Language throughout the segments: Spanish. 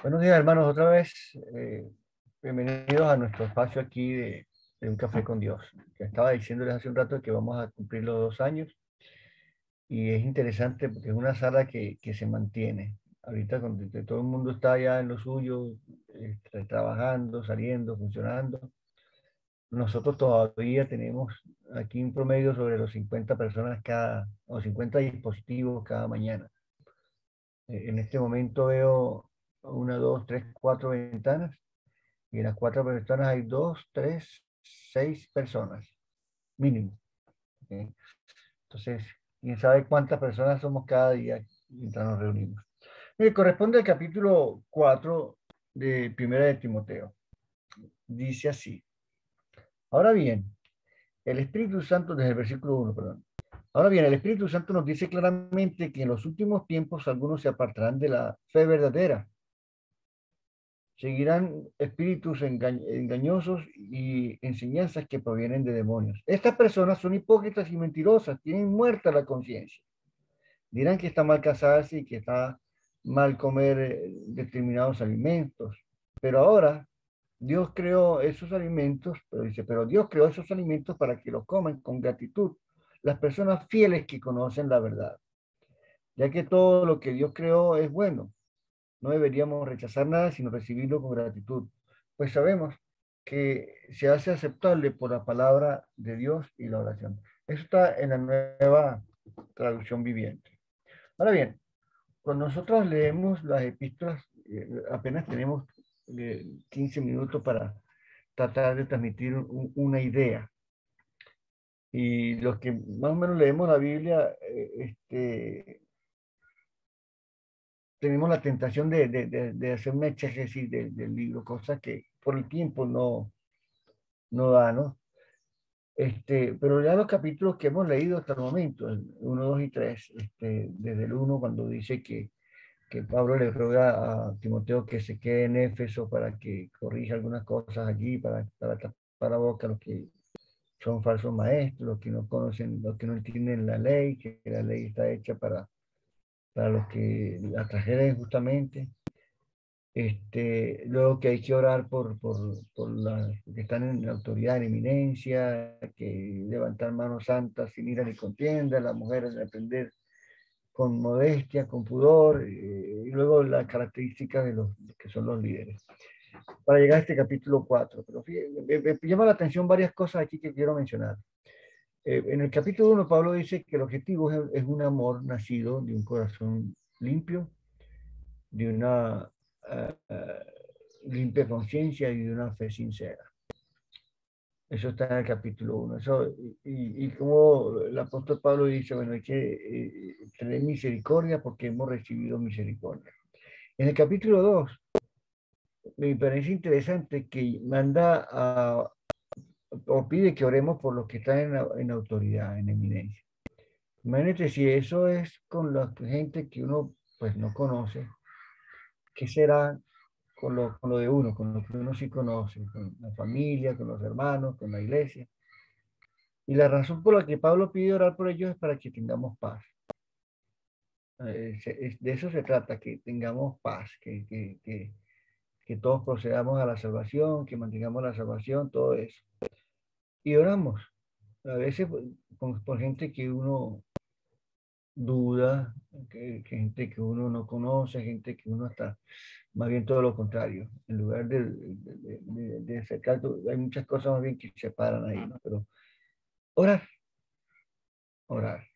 Buenos días, hermanos, otra vez. Bienvenidos a nuestro espacio aquí de Un Café con Dios. Que estaba diciéndoles hace un rato que vamos a cumplir los 2 años y es interesante porque es una sala que se mantiene. Ahorita cuando que todo el mundo está ya en lo suyo, trabajando, saliendo, funcionando. Nosotros todavía tenemos aquí un promedio sobre los 50 personas o 50 dispositivos cada mañana. En este momento veo una, dos, tres, cuatro ventanas. Y en las cuatro personas hay dos, tres, seis personas, mínimo. ¿Ok? Entonces, quién sabe cuántas personas somos cada día mientras nos reunimos. Mire, corresponde al capítulo 4 de Primera de Timoteo. Dice así. Ahora bien, el Espíritu Santo, desde el versículo 1, perdón. Ahora bien, el Espíritu Santo nos dice claramente que en los últimos tiempos algunos se apartarán de la fe verdadera. Seguirán espíritus engañosos y enseñanzas que provienen de demonios. Estas personas son hipócritas y mentirosas, tienen muerta la conciencia. Dirán que está mal casarse y que está mal comer determinados alimentos. Pero ahora Dios creó esos alimentos, pero dice, pero Dios creó esos alimentos para que los coman con gratitud las personas fieles que conocen la verdad, ya que todo lo que Dios creó es bueno. No deberíamos rechazar nada, sino recibirlo con gratitud, pues sabemos que se hace aceptable por la palabra de Dios y la oración. Eso está en la nueva traducción viviente. Ahora bien, cuando nosotros leemos las epístolas, apenas tenemos 15 minutos para tratar de transmitir una idea. Y los que más o menos leemos la Biblia, tenemos la tentación de hacer una exégesis del libro, cosa que por el tiempo no da, ¿no? Pero ya los capítulos que hemos leído hasta el momento, el 1, 2 y 3, desde el uno cuando dice que Pablo le ruega a Timoteo que se quede en Éfeso para que corrija algunas cosas allí, para tapar la boca a los que son falsos maestros, los que no conocen, los que no entienden la ley, que la ley está hecha para los que la trajeron justamente. Luego que hay que orar por las que están en autoridad, en eminencia, que levantar manos santas sin ira ni contienda, las mujeres de aprender con modestia, con pudor, y luego las características de los que son los líderes. Para llegar a este capítulo 4, pero me llama la atención varias cosas aquí que quiero mencionar. En el capítulo 1, Pablo dice que el objetivo es un amor nacido de un corazón limpio, de una limpia conciencia y de una fe sincera. Eso está en el capítulo 1. Y como el apóstol Pablo dice, bueno, hay que tener misericordia porque hemos recibido misericordia. En el capítulo 2 me parece interesante que manda o pide que oremos por los que están en autoridad, en eminencia. Imagínate si eso es con la gente que uno pues no conoce, ¿qué será con lo de uno, con lo que uno sí conoce, con la familia, con los hermanos, con la iglesia? Y la razón por la que Pablo pide orar por ellos es para que tengamos paz. De eso se trata, que tengamos paz, que todos procedamos a la salvación, que mantengamos la salvación, todo eso. Y oramos, a veces por gente que uno duda, gente que uno no conoce, gente que uno está, más bien todo lo contrario. En lugar de acercar, hay muchas cosas más bien que se separan ahí, ¿no? Pero orar, orar.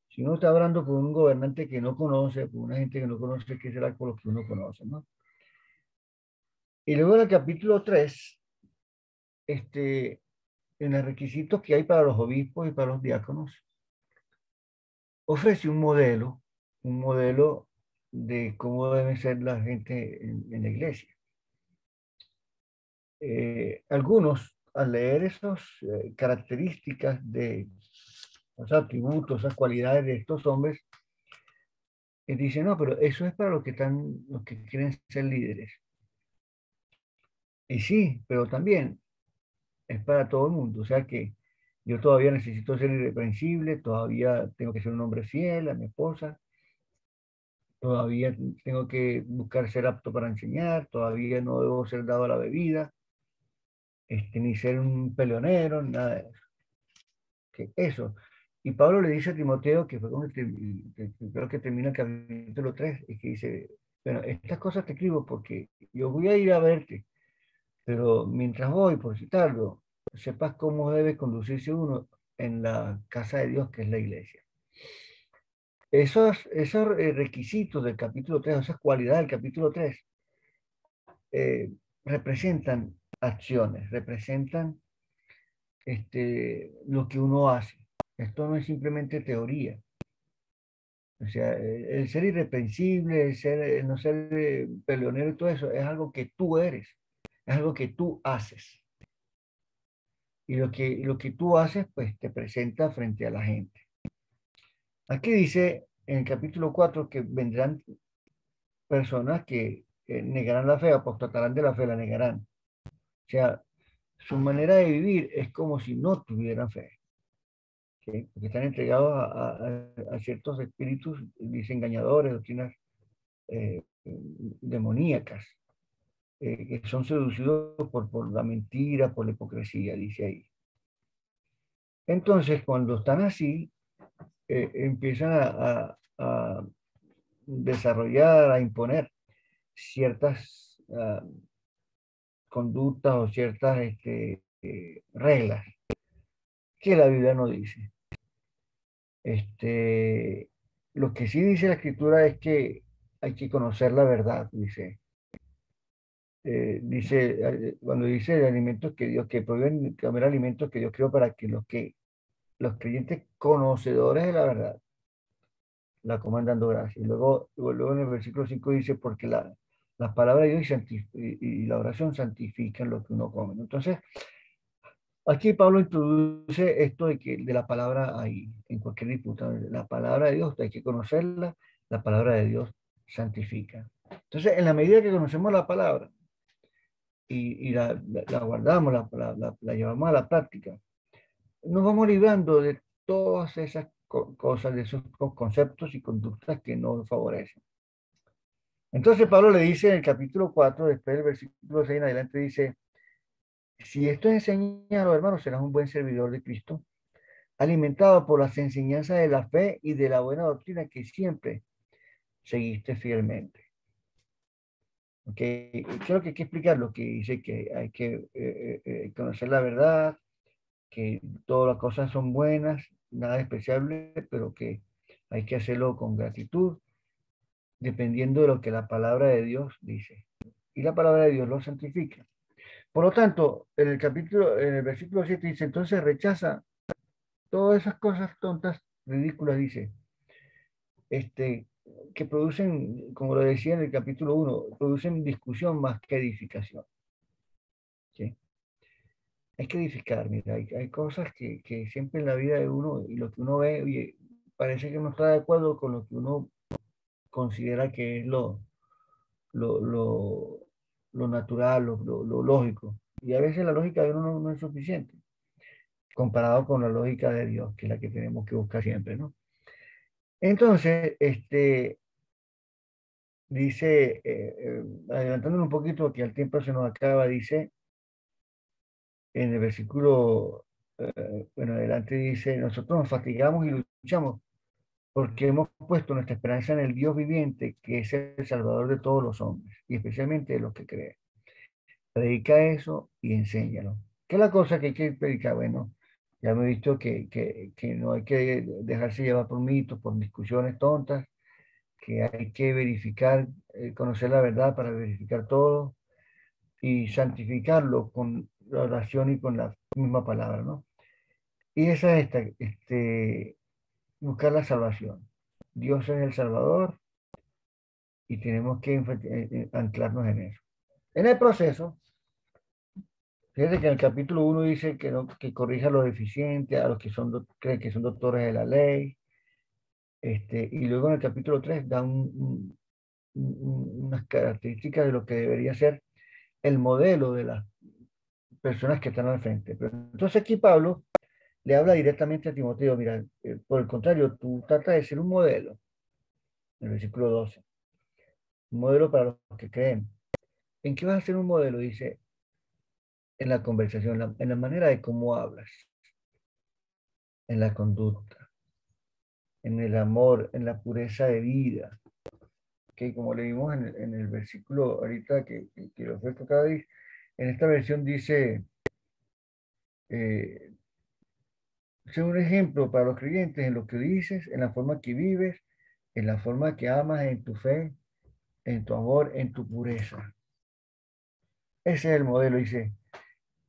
Si uno está orando por un gobernante que no conoce, por una gente que no conoce, ¿qué será por lo que uno conoce, no? Y luego en el capítulo 3, en los requisitos que hay para los obispos y para los diáconos, ofrece un modelo de cómo debe ser la gente en la iglesia. Algunos, al leer esas características esos atributos, esas cualidades de estos hombres, dicen, no, pero eso es para los que quieren ser líderes. Y sí, pero también es para todo el mundo. O sea que yo todavía necesito ser irreprensible, todavía tengo que ser un hombre fiel a mi esposa, todavía tengo que buscar ser apto para enseñar, todavía no debo ser dado a la bebida, ni ser un peleonero, nada de eso. Que eso. Y Pablo le dice a Timoteo, que fue con el que creo que termina el capítulo 3, y que dice, bueno, estas cosas te escribo porque yo voy a ir a verte, pero mientras voy, por citarlo, sepas cómo debe conducirse uno en la casa de Dios, que es la iglesia. Esos requisitos del capítulo 3, esas cualidades del capítulo 3, eh, representan acciones, representan lo que uno hace. Esto no es simplemente teoría. O sea, el ser irreprensible, el no ser peleonero y todo eso, es algo que tú eres, es algo que tú haces. Y lo que tú haces, pues te presenta frente a la gente. Aquí dice en el capítulo 4 que vendrán personas que negarán la fe, apostatarán de la fe, la negarán. O sea, su manera de vivir es como si no tuvieran fe, ¿sí? Porque están entregados a ciertos espíritus desengañadores, doctrinas demoníacas, que son seducidos por la mentira, por la hipocresía, dice ahí. Entonces, cuando están así, empiezan a desarrollar, a imponer ciertas conductas o ciertas reglas que la Biblia no dice. Este, lo que sí dice la Escritura es que hay que conocer la verdad, dice. Cuando dice de alimentos que Dios, que prohíben comer alimentos que Dios creó para que los creyentes conocedores de la verdad la coman dando gracias. Y luego en el versículo 5 dice, porque las palabras de Dios y la oración santifican lo que uno come. Entonces, aquí Pablo introduce esto de la palabra ahí, en cualquier disputa. La palabra de Dios hay que conocerla, la palabra de Dios santifica. Entonces, en la medida que conocemos la palabra y la guardamos, la llevamos a la práctica, nos vamos librando de todas esas cosas, de esos conceptos y conductas que nos favorecen. Entonces Pablo le dice en el capítulo 4, después del versículo 6 en adelante, dice, si esto enseña a los hermanos, serás un buen servidor de Cristo, alimentado por las enseñanzas de la fe y de la buena doctrina que siempre seguiste fielmente. Okay. Creo que hay que explicar lo que dice, que hay que conocer la verdad, que todas las cosas son buenas, nada despreciable, pero que hay que hacerlo con gratitud, dependiendo de lo que la palabra de Dios dice. Y la palabra de Dios lo santifica. Por lo tanto, en el versículo 7 dice, entonces rechaza todas esas cosas tontas, ridículas, dice, este, que producen, como lo decía en el capítulo 1, producen discusión más que edificación. ¿Sí? Hay que edificar, mira, hay cosas que siempre en la vida de uno, y lo que uno ve, oye, parece que no está de acuerdo con lo que uno considera que es lo, lo, lo natural, lo lógico. Y a veces la lógica de uno no es suficiente, comparado con la lógica de Dios, que es la que tenemos que buscar siempre, ¿no? Entonces, dice, adelantándome un poquito, que al tiempo se nos acaba, dice, en el versículo, bueno, adelante dice, nosotros nos fatigamos y luchamos porque hemos puesto nuestra esperanza en el Dios viviente, que es el Salvador de todos los hombres, y especialmente de los que creen. Predica eso y enséñalo. ¿Qué es la cosa que hay que predicar? Bueno, ya hemos visto que no hay que dejarse llevar por mitos, por discusiones tontas, que hay que verificar, conocer la verdad para verificar todo y santificarlo con la oración y con la misma palabra, ¿no? Y esa es buscar la salvación. Dios es el Salvador y tenemos que anclarnos en eso. En el proceso, fíjate que en el capítulo 1 dice que, no, que corrija a los deficientes, a los que creen que son doctores de la ley, y luego en el capítulo 3 da unas características de lo que debería ser el modelo de las personas que están al frente. Pero entonces aquí Pablo le habla directamente a Timoteo, mira, por el contrario, tú tratas de ser un modelo, en el versículo 12. un modelo para los que creen. ¿En qué vas a ser un modelo? Dice, en la conversación, en la manera de cómo hablas, en la conducta, en el amor, en la pureza de vida, que como leímos en el versículo ahorita que lo ofrezco cada vez, en esta versión dice, eh, sé un ejemplo para los creyentes en lo que dices, en la forma que vives, en la forma que amas, en tu fe, en tu amor, en tu pureza. Ese es el modelo, dice,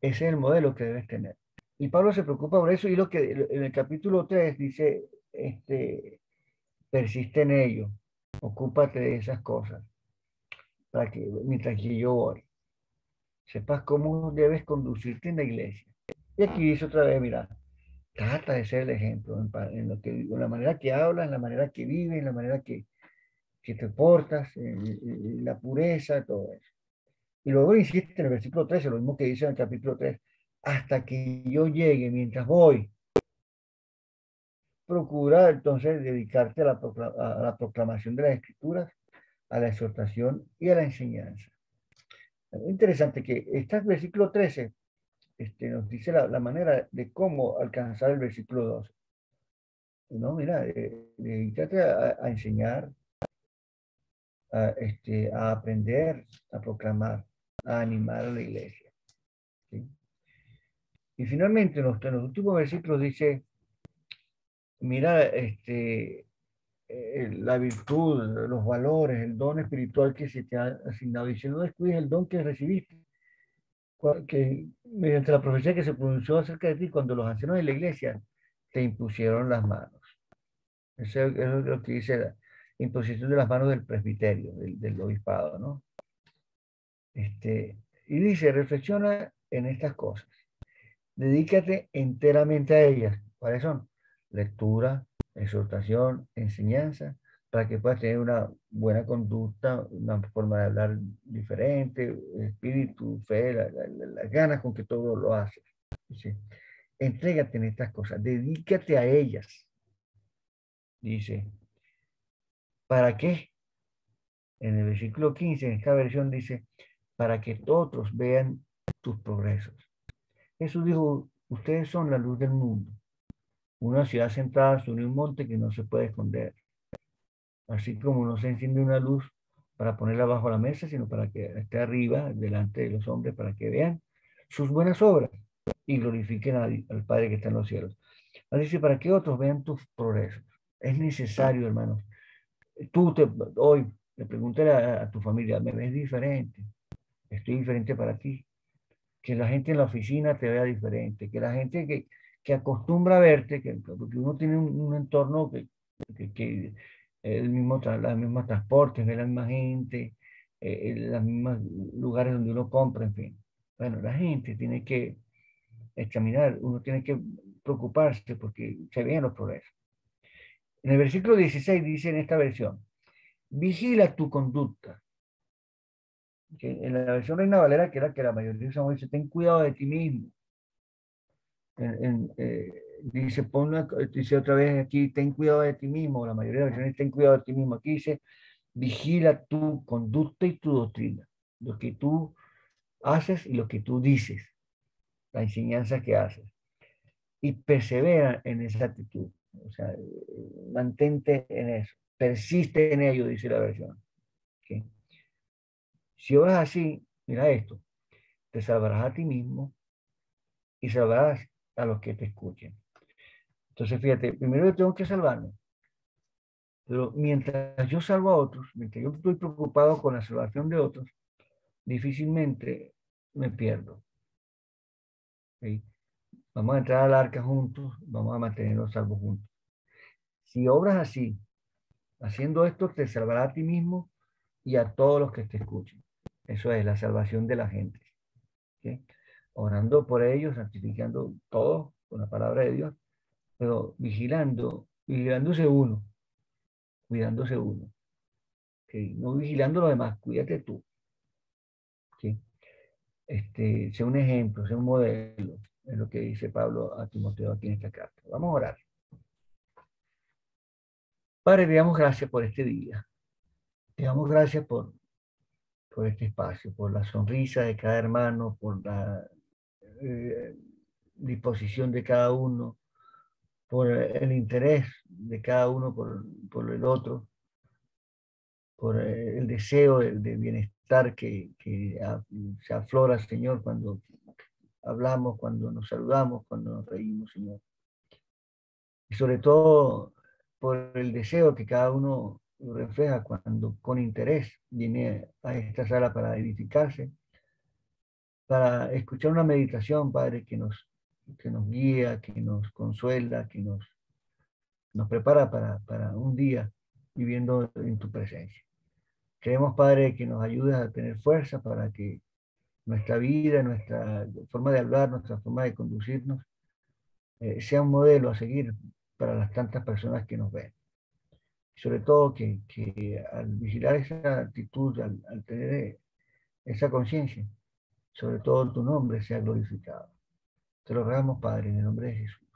ese es el modelo que debes tener. Y Pablo se preocupa por eso y lo que en el capítulo 3 dice, persiste en ello, ocúpate de esas cosas, para que mientras que yo voy, sepas cómo debes conducirte en la iglesia. Y aquí dice otra vez, mira, trata de ser el ejemplo en lo que, en la manera que hablas, en la manera que vives, en la manera que te portas, en la pureza, todo eso. Y luego insiste en el versículo 13, lo mismo que dice en el capítulo 3, hasta que yo llegue, mientras voy, procura entonces dedicarte a la proclamación de las escrituras, a la exhortación y a la enseñanza. Es interesante que este versículo 13 nos dice la manera de cómo alcanzar el versículo 12. No, mira, dedícate a enseñar, a aprender, a proclamar, a animar a la iglesia. ¿Sí? Y finalmente, en los últimos versículos dice, mira, la virtud, los valores, el don espiritual que se te ha asignado. Y si no descuides el don que recibiste, que mediante la profecía que se pronunció acerca de ti cuando los ancianos de la iglesia te impusieron las manos. Eso es lo que dice la imposición de las manos del presbiterio, del obispado, ¿no? Y dice, reflexiona en estas cosas. Dedícate enteramente a ellas. ¿Cuáles son? Lectura, exhortación, enseñanza, para que puedas tener una buena conducta, una forma de hablar diferente, espíritu, fe, las ganas con que todo lo haces. Dice, entrégate en estas cosas, dedícate a ellas. Dice, ¿para qué? En el versículo 15, en esta versión dice, para que todos vean tus progresos. Jesús dijo, ustedes son la luz del mundo. Una ciudad sentada sobre un monte que no se puede esconder. Así como no se enciende una luz para ponerla bajo la mesa, sino para que esté arriba, delante de los hombres, para que vean sus buenas obras y glorifiquen al Padre que está en los cielos. Así dice, para que otros vean tus progresos. Es necesario, hermanos. Hoy le pregunté a tu familia, ¿me ves diferente? Estoy diferente para ti. Que la gente en la oficina te vea diferente, que la gente que acostumbra a verte, porque uno tiene un entorno que el mismo, los mismos transportes, ve la misma gente, los mismos lugares donde uno compra, en fin. Bueno, la gente tiene que examinar, uno tiene que preocuparse porque se vean los progresos. En el versículo 16 dice en esta versión, vigila tu conducta. Que en la versión Reina Valera, que era que la mayoría usamos, dice, ten cuidado de ti mismo. Dice, dice otra vez aquí, ten cuidado de ti mismo. La mayoría de las versiones, ten cuidado de ti mismo. Aquí dice, vigila tu conducta y tu doctrina. Lo que tú haces y lo que tú dices. La enseñanza que haces. Y persevera en esa actitud. O sea, mantente en eso. Persiste en ello, dice la versión. ¿Okay? Si obras así, mira esto, te salvarás a ti mismo y salvarás a los que te escuchen. Entonces, fíjate, primero yo tengo que salvarme, pero mientras yo salvo a otros, mientras yo estoy preocupado con la salvación de otros, difícilmente me pierdo. ¿Sí? Vamos a entrar al arca juntos, vamos a mantenernos salvos juntos. Si obras así, haciendo esto, te salvará a ti mismo y a todos los que te escuchen. Eso es la salvación de la gente. ¿Sí? Orando por ellos, santificando todo con la palabra de Dios, pero vigilándose uno, cuidándose uno. ¿Sí? No vigilando lo demás, cuídate tú. ¿Sí? Sea un ejemplo, sea un modelo, es lo que dice Pablo a Timoteo aquí en esta carta. Vamos a orar. Padre, te damos gracias por este día. Te damos gracias por este espacio, por la sonrisa de cada hermano, por la eh, disposición de cada uno, por el interés de cada uno por el otro, por el deseo de bienestar que se aflora, Señor, cuando hablamos, cuando nos saludamos, cuando nos reímos, Señor. Y sobre todo por el deseo que cada uno refleja cuando con interés viene a esta sala para edificarse, para escuchar una meditación, Padre, que nos guía, que nos consuela, nos prepara para un día viviendo en tu presencia. Queremos, Padre, que nos ayudes a tener fuerza para que nuestra vida, nuestra forma de hablar, nuestra forma de conducirnos, sea un modelo a seguir para las tantas personas que nos ven. Sobre todo que al vigilar esa actitud, al tener esa conciencia, sobre todo tu nombre sea glorificado. Te lo rogamos, Padre, en el nombre de Jesús.